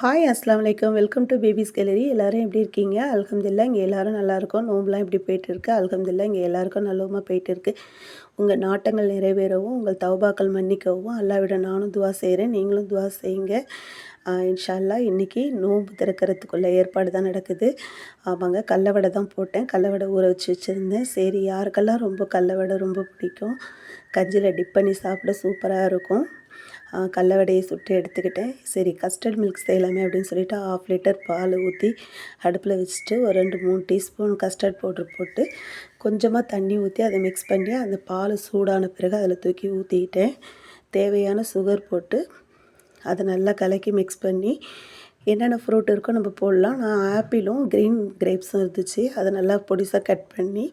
Hi அஸ்ஸலாமு அலைக்கும். Welcome to baby's gallery. எல்லாரும் எப்படி இருக்கீங்க? அல்ஹம்துலில்லாஹ் இங்கே எல்லாரும் நல்லாயிருக்கோம். நோம்புலாம் எப்படி போயிட்டுருக்கு? அல்ஹம்துலில்லாஹ் இங்கே எல்லாருக்கும் நல்லவமா போயிட்டுருக்கு. உங்கள் நாட்டங்கள் நிறைவேறவும், உங்கள் தௌபாக்கள் மன்னிக்கவும் அல்லாஹ்விடம் நானும் துவா செய்கிறேன். நீங்களும் துவா செய்யுங்க. இன்ஷா அல்லாஹ் இன்றைக்கி நோன்பு திறக்கிறதுக்குள்ள ஏற்பாடு தான் நடக்குது. ஆமாங்க, கடல வடை தான் போட்டேன். கடல வடை ஊற வச்சு வச்சுருந்தேன். சரி, யாருக்கெல்லாம் ரொம்ப கடல வடை ரொம்ப பிடிக்கும், கஞ்சியில் டிப் பண்ணி சாப்பிட சூப்பராக இருக்கும். கடல வடையை சுட்டு எடுத்துக்கிட்டேன். சரி, கஸ்டர்ட் மில்க் செய்யலாமே அப்படின்னு சொல்லிட்டு 1/2 லிட்டர் பால் ஊற்றி அடுப்பில் வச்சுட்டு ஒரு 2-3 டீஸ்பூன் கஸ்டர்ட் பவுட்ரு போட்டு கொஞ்சமாக தண்ணி ஊற்றி அதை மிக்ஸ் பண்ணி அந்த பால் சூடான பிறகு அதில் தூக்கி ஊற்றிக்கிட்டேன். தேவையான சுகர் போட்டு அதை நல்லா கலக்கி மிக்ஸ் பண்ணி என்னென்ன ஃப்ரூட் இருக்கோ நம்ம போடலாம். நான் ஆப்பிளும் க்ரீன் கிரேப்ஸும் இருந்துச்சு, அதை நல்லா பொடிசாக கட் பண்ணி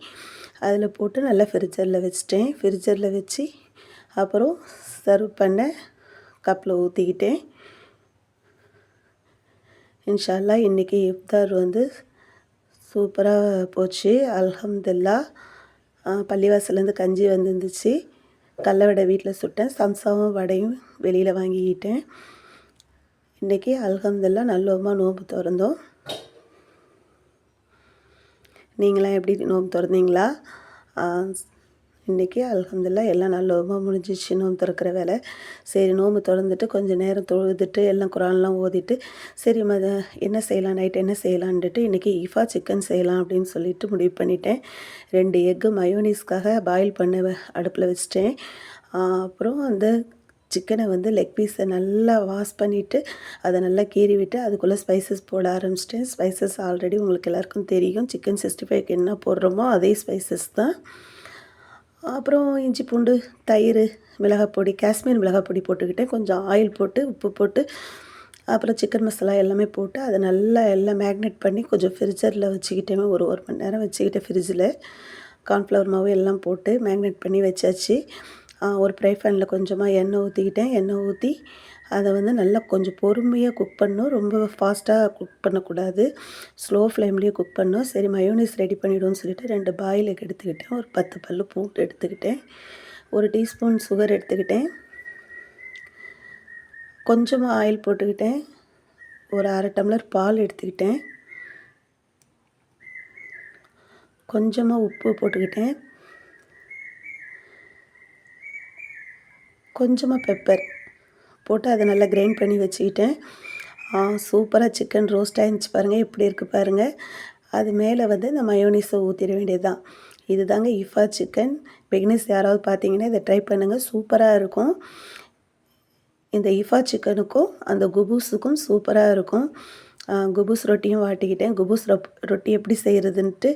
அதில் போட்டு நல்லா ஃப்ரிட்ஜரில் வச்சுட்டேன். ஃப்ரிட்ஜரில் வச்சு அப்புறம் சர்வ் பண்ண கப்பில் ஊற்றிக்கிட்டேன். இன்ஷா அல்லாஹ் இன்றைக்கி இஃப்தார் வந்து சூப்பராக போச்சு. அல்ஹம்துலில்லாஹ். பள்ளிவாசலேருந்து கஞ்சி வந்துருந்துச்சு. கடல வடை வீட்டில் சுட்டேன். சம்சாவும் வடையும் வெளியில் வாங்கிக்கிட்டேன். இன்றைக்கி அல்ஹம்துலில்லாஹ் நல்லவமாக நோன்பு திறந்தோம். நீங்களாம் எப்படி நோன்பு திறந்தீங்களா? இன்றைக்கி அல்ஹம்துலில்லாஹ் எல்லாம் நல்லவமாக முடிஞ்சிச்சு நோன்பு திறக்கிற வேலை. சரி, நோன்பு திறந்துட்டு கொஞ்சம் நேரம் தொழுதுட்டு எல்லாம் குரான்லாம் ஓதிட்டு சரி என்ன செய்யலாம், நைட் என்ன செய்யலான்ட்டு இன்றைக்கி ஈஃபா சிக்கன் செய்யலாம் அப்படின்னு சொல்லிட்டு முடிவு பண்ணிட்டேன். 2 எக்கு மயோனீஸ்க்காக பாயில் பண்ண அடுப்பில் வச்சுட்டேன். அப்புறம் அந்த சிக்கனை வந்து லெக் பீஸை நல்லா வாஷ் பண்ணிவிட்டு அதை நல்லா கீறி விட்டு அதுக்குள்ளே ஸ்பைசஸ் போட ஆரம்பிச்சிட்டேன். ஸ்பைசஸ் ஆல்ரெடி உங்களுக்கு எல்லாேருக்கும் தெரியும். சிக்கன் 65க்கு என்ன போடுறோமோ அதே ஸ்பைசஸ் தான். அப்புறம் இஞ்சி பூண்டு, தயிர், மிளகாப்பொடி, காஷ்மீர் மிளகாப்பொடி போட்டுக்கிட்டேன். கொஞ்சம் ஆயில் போட்டு உப்பு போட்டு அப்புறம் சிக்கன் மசாலா எல்லாமே போட்டு அதை நல்லா எல்லாம் மேக்னேட் பண்ணி கொஞ்சம் ஃப்ரிட்ஜரில் வச்சுக்கிட்டேன். ஒரு மணி நேரம் வச்சுக்கிட்டேன் ஃப்ரிட்ஜில். கார்ன்ஃப்ளவர் மாவு எல்லாம் போட்டு மேக்னேட் பண்ணி வச்சாச்சு. ஒரு ஃப்ரை பேனில் கொஞ்சமாக எண்ணெய் ஊற்றிக்கிட்டேன். எண்ணெய் ஊற்றி அதை வந்து நல்லா கொஞ்சம் பொறுமையாக குக் பண்ணணும். ரொம்ப ஃபாஸ்ட்டாக குக் பண்ணக்கூடாது. ஸ்லோ ஃப்ளேம்லேயே குக் பண்ணணும். சரி, மயோனீஸ் ரெடி பண்ணிவிடுவோன்னு சொல்லிட்டு 2 பாயில் எக் எடுத்துக்கிட்டேன். ஒரு 10 பல் பூண்டு எடுத்துக்கிட்டேன். 1 டீஸ்பூன் சுகர் எடுத்துக்கிட்டேன். கொஞ்சமாக ஆயில் போட்டுக்கிட்டேன். ஒரு 1/2 டம்ளர் பால் எடுத்துக்கிட்டேன். கொஞ்சமாக உப்பு போட்டுக்கிட்டேன். கொஞ்சமாக பெப்பர் போட்டு அதை நல்லா கிரைண்ட் பண்ணி வச்சுக்கிட்டேன். சூப்பராக சிக்கன் ரோஸ்ட் ஆகிருந்துச்சு பாருங்கள், எப்படி இருக்குது பாருங்கள். அது மேலே வந்து இந்த மயோனீஸை ஊற்றிட வேண்டியது தான். இது தாங்க ஈஃபா சிக்கன். பிகினர்ஸ் யாராவது பார்த்தீங்கன்னா இதை ட்ரை பண்ணுங்கள், சூப்பராக இருக்கும். இந்த ஈஃபா சிக்கனுக்கும் அந்த குபூஸுக்கும் சூப்பராக இருக்கும். குபூஸ் ரொட்டியும் வாட்டிக்கிட்டேன். குபூஸ் ரொட்டி எப்படி செய்கிறதுன்ட்டு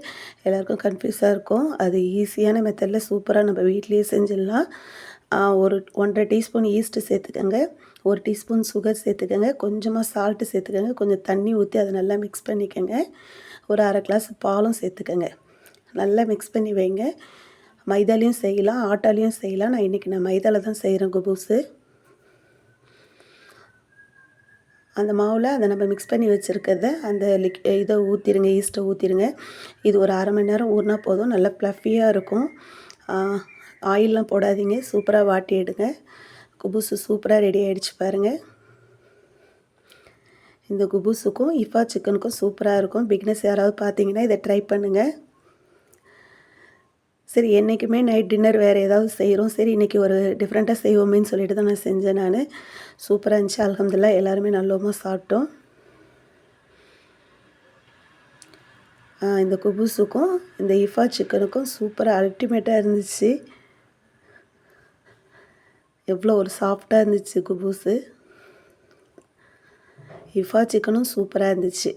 எல்லாேருக்கும் கன்ஃபியூஸாக இருக்கும். அது ஈஸியான மெத்தடில் சூப்பராக நம்ம வீட்லேயே செஞ்சிடலாம். ஒரு 1/2 டீஸ்பூன் ஈஸ்ட்டு சேர்த்துக்கோங்க. 1 டீஸ்பூன் சுகர் சேர்த்துக்கோங்க. கொஞ்சமாக சால்ட்டு சேர்த்துக்கோங்க. கொஞ்சம் தண்ணி ஊற்றி அதை நல்லா மிக்ஸ் பண்ணிக்கோங்க. ஒரு 1/2 கிளாஸ் பாலும் சேர்த்துக்கோங்க. நல்லா மிக்ஸ் பண்ணி வைங்க. மைதாலையும் செய்யலாம், ஆட்டாலையும் செய்யலாம். நான் மைதாவில் தான் செய்கிறேன் குபூஸு. அந்த மாவில் அதை நம்ம மிக்ஸ் பண்ணி வச்சுருக்கிறத அந்த இதை ஊற்றிடுங்க, ஈஸ்ட்டை ஊற்றிடுங்க. இது ஒரு 1/2 மணி நேரம் ஊறினா போதும். நல்லா ப்ளஃபியாக இருக்கும். ஆயிலெலாம் போடாதீங்க, சூப்பராக வாட்டி எடுங்க. குபூஸு சூப்பராக ரெடி ஆகிடுச்சு பாருங்கள். இந்த குபூஸுக்கும் ஈஃபா சிக்கனுக்கும் சூப்பராக இருக்கும். பிகினர்ஸ் யாராவது பார்த்தீங்கன்னா இதை ட்ரை பண்ணுங்கள். சரி, என்றைக்குமே நைட் டின்னர் வேறு ஏதாவது செய்கிறோம். சரி, இன்றைக்கி ஒரு டிஃப்ரெண்ட்டாக செய்வோமேன்னு சொல்லிட்டு தான் நான் செஞ்சேன். சூப்பராக இருந்துச்சு. அல்ஹம்துலில்லாஹ் எல்லாருமே நல்லவமாக சாப்பிட்டோம். இந்த குபூஸுக்கும் இந்த ஈஃபா சிக்கனுக்கும் சூப்பராக அல்டிமேட்டாக இருந்துச்சு. எவ்வளோ ஒரு சாஃப்டாக இருந்துச்சு குபூஸு. ஈஃபா சிக்கனும் சூப்பராக இருந்துச்சு.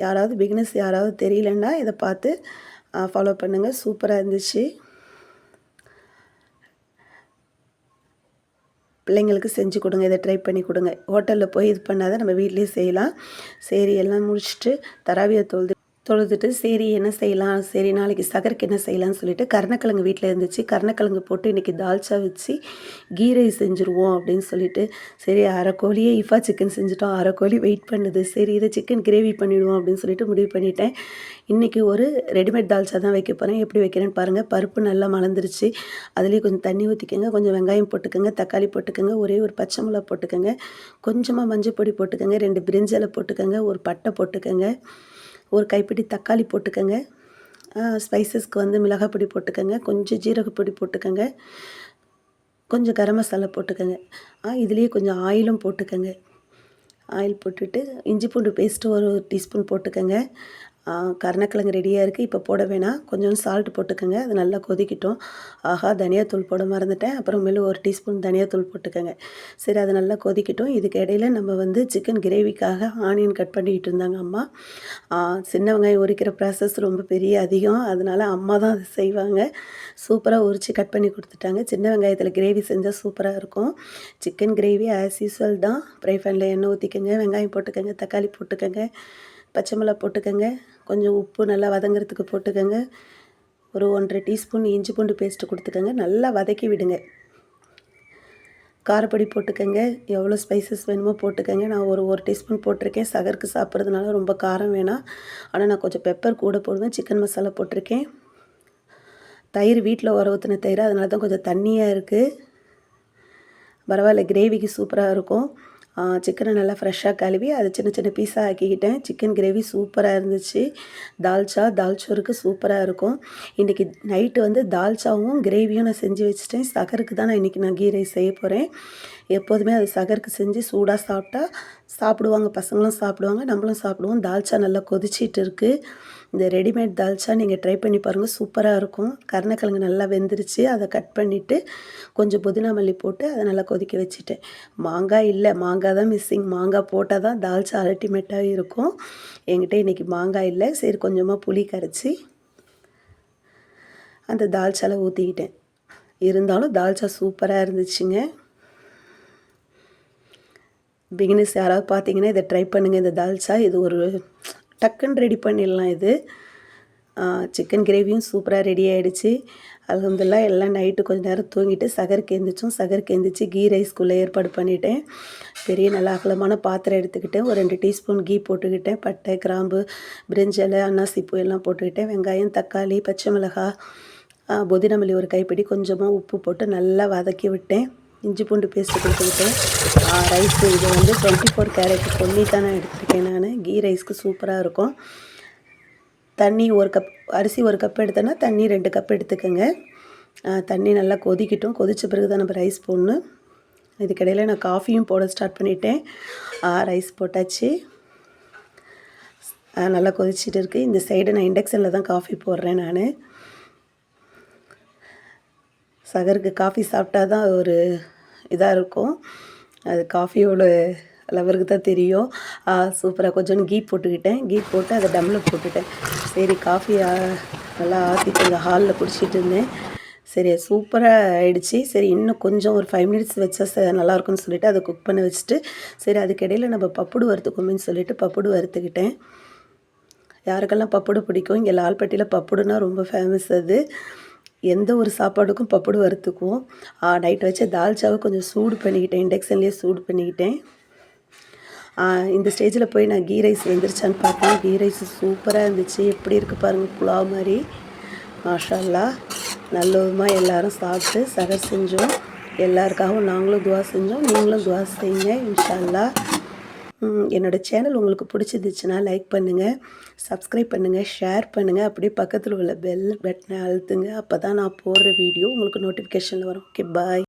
யாராவது பிகினர்ஸ் யாராவது தெரியலன்னா இதை பார்த்து ஃபாலோ பண்ணுங்கள். சூப்பராக இருந்துச்சு. பிள்ளைங்களுக்கு செஞ்சு கொடுங்க, இதை ட்ரை பண்ணி கொடுங்க. ஹோட்டலில் போய் இது பண்ணாத நம்ம வீட்லேயே செய்யலாம். சரி, எல்லாம் முடிச்சுட்டு தராவியை தொழுது தொழுதுட்டு சரி என்ன செய்யலாம், சரி நாளைக்கு சகருக்கு என்ன செய்யலாம்னு சொல்லிட்டு கருணக்கிழங்கு வீட்டில் இருந்துச்சு. கருணக்கிழங்கு போட்டு இன்றைக்கி தால்ச்சா வச்சு கீ ரைஸ் செஞ்சுருவோம் அப்படின்னு சொல்லிட்டு, சரி அரை கோழியே இஃபா சிக்கன் செஞ்சுட்டோம், அரை கோழி வெயிட் பண்ணுது, சரி இதை சிக்கன் கிரேவி பண்ணிவிடுவோம் அப்படின்னு சொல்லிட்டு முடிவு பண்ணிட்டேன். இன்றைக்கி ஒரு ரெடிமேட் தால்ச்சா தான் வைக்க போகிறேன். எப்படி வைக்கிறேன்னு பாருங்கள். பருப்பு நல்லா மலர்ந்துருச்சு. அதுலேயே கொஞ்சம் தண்ணி ஊற்றிக்கோங்க, கொஞ்சம் வெங்காயம் போட்டுக்கோங்க, தக்காளி போட்டுக்கோங்க, ஒரே ஒரு பச்சை மிளகா போட்டுக்கோங்க, கொஞ்சமாக மஞ்சள் பொடி போட்டுக்கோங்க, 2 பிரிஞ்சி இலை போட்டுக்கோங்க, ஒரு பட்டை போட்டுக்கோங்க, ஒரு கைப்பிடி தக்காளி போட்டுக்கோங்க, ஸ்பைசஸ்க்கு வந்து மிளகாய் பொடி போட்டுக்கோங்க, கொஞ்சம் ஜீரகப்பொடி போட்டுக்கோங்க, கொஞ்சம் கரம் மசாலா போட்டுக்கோங்க. இதுலேயே கொஞ்சம் ஆயிலும் போட்டுக்கோங்க. ஆயில் போட்டுட்டு இஞ்சி பூண்டு பேஸ்ட்டு ஒரு டீஸ்பூன் போட்டுக்கோங்க. கருணக்கிழங்கு ரெடியாக இருக்குது. இப்போ போட வேணாம், கொஞ்சம் சால்ட் போட்டுக்கோங்க. அது நல்லா கொதிக்கட்டும். ஆஹா, தனியாத்தூள் போட மறந்துட்டேன். அப்புறமேலு ஒரு டீஸ்பூன் தனியாத்தூள் போட்டுக்கோங்க. சரி, அது நல்லா கொதிக்கட்டும். இதுக்கு இடையில நம்ம வந்து சிக்கன் கிரேவிக்காக ஆனியன் கட் பண்ணிக்கிட்டு இருந்தாங்க அம்மா. சின்ன வெங்காயம் உரிக்கிற ப்ராசஸ் ரொம்ப பெரிய அதிகம், அதனால் அம்மா தான் அதை செய்வாங்க. சூப்பராக உரித்து கட் பண்ணி கொடுத்துட்டாங்க. சின்ன வெங்காயத்தில் கிரேவி செஞ்சால் சூப்பராக இருக்கும். சிக்கன் கிரேவி ஆஸ் யூஸ்வல் தான். ஃப்ரை பேனில் எண்ணெய் ஊற்றிக்கோங்க, வெங்காயம் போட்டுக்கோங்க, தக்காளி போட்டுக்கோங்க, பச்சை மிளகா போட்டுக்கோங்க, கொஞ்சம் உப்பு நல்லா வதங்கிறதுக்கு போட்டுக்கோங்க, ஒரு 1½ டீஸ்பூன் இஞ்சி பூண்டு பேஸ்ட்டு கொடுத்துக்கோங்க. நல்லா வதக்கி விடுங்க. காரப்பொடி போட்டுக்கோங்க, எவ்வளோ ஸ்பைசஸ் வேணுமோ போட்டுக்கோங்க. நான் ஒரு டீஸ்பூன் போட்டிருக்கேன். சகருக்கு சாப்பிட்றதுனால ரொம்ப காரம் வேணாம், ஆனால் நான் கொஞ்சம் பெப்பர் கூட போடுவேன். சிக்கன் மசாலா போட்டிருக்கேன். தயிர் வீட்டில் உர ஊற்றின தயிர், அதனால தான் கொஞ்சம் தண்ணியாக இருக்குது. பரவாயில்ல, கிரேவிக்கு சூப்பராக இருக்கும். சிக்கனை நல்லா ஃப்ரெஷ்ஷாக கழுவி அதை சின்ன சின்ன பீஸாக ஆக்கிக்கிட்டேன். சிக்கன் கிரேவி சூப்பராக இருந்துச்சு. தால்ச்சோருக்கு சூப்பராக இருக்கும். இன்றைக்கி நைட்டு வந்து தால்ச்சாவும் கிரேவியும் நான் செஞ்சு வச்சுட்டேன். சகருக்கு தான் நான் கீ ரைஸ் செய்ய போகிறேன். எப்போதுமே அது சகருக்கு செஞ்சு சூடாக சாப்பிட்டா சாப்பிடுவாங்க, பசங்களும் சாப்பிடுவாங்க, நம்மளும் சாப்பிடுவோம். தால்ச்சா நல்லா கொதிச்சிட்டு இருக்குது. இந்த ரெடிமேட் தால்ச்சா நீங்கள் ட்ரை பண்ணி பாருங்கள், சூப்பராக இருக்கும். கருணக்கிழங்கு நல்லா வெந்துருச்சு. அதை கட் பண்ணிவிட்டு கொஞ்சம் புதினா மல்லி போட்டு அதை நல்லா கொதிக்க வச்சுட்டேன். மாங்காய் இல்லை, மாங்காய் தான் மிஸ்ஸிங். மாங்காய் போட்டால் தான் தால்ச்சா அல்டிமேட்டாக இருக்கும். என்கிட்ட இன்றைக்கி மாங்காய் இல்லை. சரி, கொஞ்சமாக புளி கரைச்சி அந்த தால்ச்சாவில் ஊற்றிக்கிட்டேன். இருந்தாலும் தால்ச்சா சூப்பராக இருந்துச்சுங்க. பிகினர்ஸ் யாராவது பார்த்தீங்கன்னா இதை ட்ரை பண்ணுங்கள். இந்த தால்ச்சா இது ஒரு டக்குன்னு ரெடி பண்ணிடலாம். இது சிக்கன் கிரேவியும் சூப்பராக ரெடி ஆகிடுச்சு. அல்ஹம்துலில்லாஹ். எல்லாம் நைட்டு கொஞ்சம் நேரம் தூங்கிட்டு சகருக்கு எழுந்திரிச்சு கீ ரைஸ்க்குள்ளே ஏற்பாடு பண்ணிட்டேன். பெரிய நல்ல அகலமான பாத்திரம் எடுத்துக்கிட்டேன். ஒரு 2 டீஸ்பூன் கீ போட்டுக்கிட்டேன். பட்டை, கிராம்பு, பிரிஞ்சி இலை, அன்னாசிப்பூ எல்லாம் போட்டுக்கிட்டேன். வெங்காயம், தக்காளி, பச்சை மிளகாய், புதினா மல்லி ஒரு கைப்பிடி, கொஞ்சமாக உப்பு போட்டு நல்லா வதக்கி விட்டேன். இஞ்சி பூண்டு பேஸ்ட்டு கொடுத்துக்கிட்டேன். ரைஸு இது வந்து 24 கேரட் பொன்னி தான் நான் எடுத்துருக்கேன். நான் கீ ரைஸ்க்கு சூப்பராக இருக்கும். தண்ணி 1 கப், அரிசி 1 கப் எடுத்தேன்னா தண்ணி 2 கப் எடுத்துக்கோங்க. தண்ணி நல்லா கொதிக்கட்டும். கொதித்த பிறகு தான் நம்ம ரைஸ் போடணும். இதுக்கிடையில் நான் காஃபியும் போட ஸ்டார்ட் பண்ணிட்டேன். ரைஸ் போட்டாச்சு. நல்லா கொதிச்சிட்டு இருக்குது. இந்த சைடு நான் இண்டக்ஷனில் தான் காஃபி போடுறேன். நான் சகருக்கு காஃபி சாப்பிட்டா தான் ஒரு இதாக இருக்கும். அது காஃபியோட லவருக்கு தான் தெரியும். சூப்பராக கொஞ்சோண்டு கீ போட்டுக்கிட்டேன். கீ போட்டு அதை டம்மில் போட்டுட்டேன். சரி, காஃபி நல்லா ஆற்றிட்டு இங்கே ஹாலில் குடிச்சிட்டு இருந்தேன். சரி, சூப்பராக ஆகிடுச்சி. சரி, இன்னும் கொஞ்சம் ஒரு 5 மினிட்ஸ் வச்சா நல்லாயிருக்குன்னு சொல்லிவிட்டு அதை குக் பண்ண வச்சுட்டு, சரி அதுக்கிடையில் நம்ம பப்புடு வறுத்துக்கோமேன்னு சொல்லிவிட்டு பப்புடு வறுத்துக்கிட்டேன். யாருக்கெல்லாம் பப்புடு பிடிக்கும்? இங்கே லால்பட்டியில் பப்புடுன்னா ரொம்ப ஃபேமஸ். அது எந்த ஒரு சாப்பாடுக்கும் பப்புடு வறுத்துக்குவோம். நைட் வச்ச தால்ச்சாவை கொஞ்சம் சூடு பண்ணிக்கிட்டேன். இண்டக்ஷன்லேயே சூடு பண்ணிக்கிட்டேன். இந்த ஸ்டேஜில் போய் நான் கீ ரைஸ் வெந்துருச்சான்னு பார்த்தேன். கீ ரைஸ் சூப்பராக இருந்துச்சு. எப்படி இருக்குது பாருங்கள், புலாவ் மாதிரி. மாஷா அல்லாஹ். நல்ல விதமாக எல்லோரும் சாப்பிட்டு சகர் செஞ்சோம். எல்லாருக்காகவும் நாங்களும் துவா செஞ்சோம். நீங்களும் துவா செய்யுங்க இன்ஷா அல்லாஹ். என்னோடய சேனல் உங்களுக்கு பிடிச்சிருந்துச்சுன்னா லைக் பண்ணுங்கள், சப்ஸ்கிரைப் பண்ணுங்கள், ஷேர் பண்ணுங்கள். அப்படியே பக்கத்தில் உள்ள பெல் பட்டனை அழுத்துங்க. அப்போ தான் நான் போடுற வீடியோ உங்களுக்கு நோட்டிஃபிகேஷனில் வரும். ஓகே, பாய்.